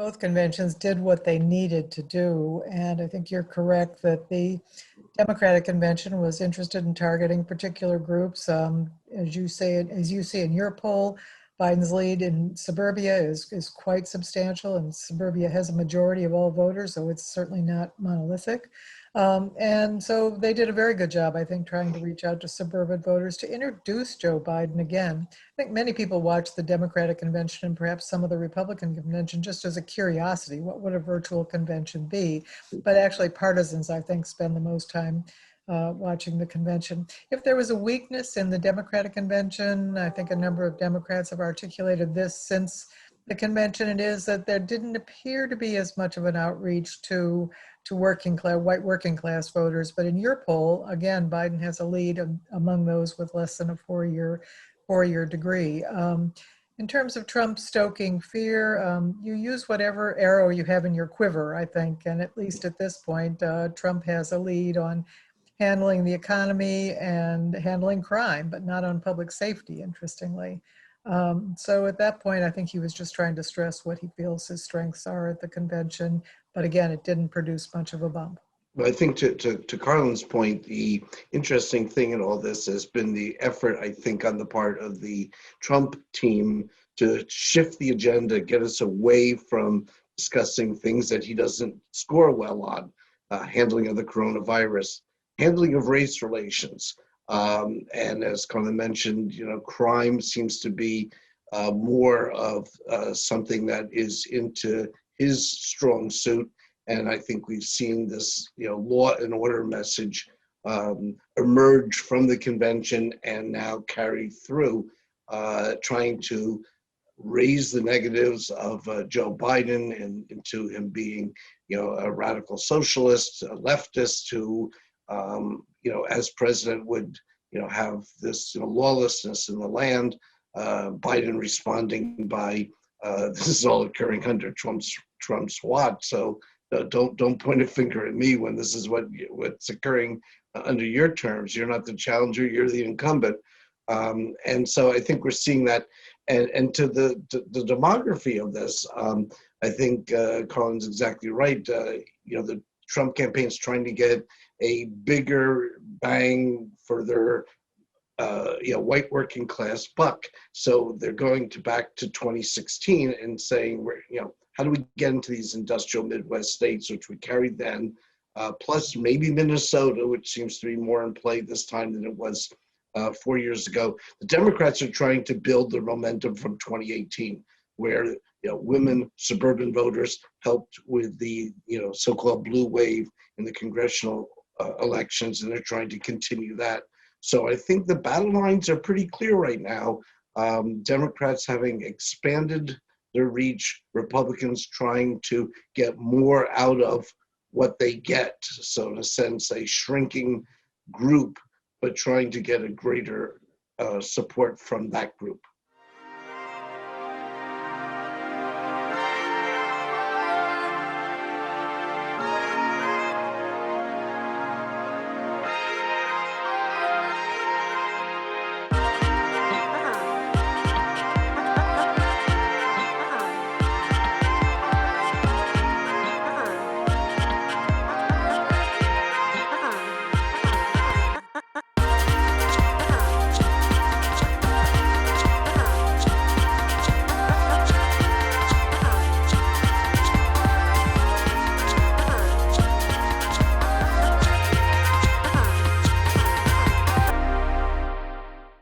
both conventions did what they needed to do. And I think you're correct that the Democratic convention was interested in targeting particular groups. As you see in your poll, Biden's lead in suburbia is quite substantial, and suburbia has a majority of all voters, so it's certainly not monolithic. And so they did a very good job, I think, trying to reach out to suburban voters to introduce Joe Biden again. I think many people watched the Democratic convention and perhaps some of the Republican convention just as a curiosity. What would a virtual convention be? But actually partisans, I think, spend the most time watching the convention. If there was a weakness in the Democratic convention, I think a number of Democrats have articulated this since the convention, it is that there didn't appear to be as much of an outreach to white working class voters. But in your poll, again, Biden has a lead among those with less than a four-year degree. In terms of Trump stoking fear, you use whatever arrow you have in your quiver, I think. And at least at this point, Trump has a lead on handling the economy and handling crime, but not on public safety, interestingly. So at that point, I think he was just trying to stress what he feels his strengths are at the convention. But again, it didn't produce much of a bump. Well, I think to Karlyn's point, the interesting thing in all this has been the effort, I think, on the part of the Trump team to shift the agenda, get us away from discussing things that he doesn't score well on, handling of the coronavirus, handling of race relations. And as Karlyn mentioned, crime seems to be more of something that is into his strong suit. And I think we've seen this, law and order message emerge from the convention and now carry through, trying to raise the negatives of Joe Biden and into him being, a radical socialist, a leftist who, as president would, have this lawlessness in the land. Biden responding by, this is all occurring under Trump's watch. So don't point a finger at me when this is what's occurring under your terms. You're not the challenger, you're the incumbent. And so I think we're seeing that. And to the demography of this, I think Karlyn's exactly right. The Trump campaign is trying to get a bigger bang for their white working class buck. So they're going back to 2016 and saying, how do we get into these industrial Midwest states, which we carried then, plus maybe Minnesota, which seems to be more in play this time than it was 4 years ago. The Democrats are trying to build the momentum from 2018, where women, suburban voters helped with the so-called blue wave in the congressional elections, and they're trying to continue that. So I think the battle lines are pretty clear right now. Democrats having expanded their reach, Republicans trying to get more out of what they get. So in a sense, a shrinking group, but trying to get a greater support from that group.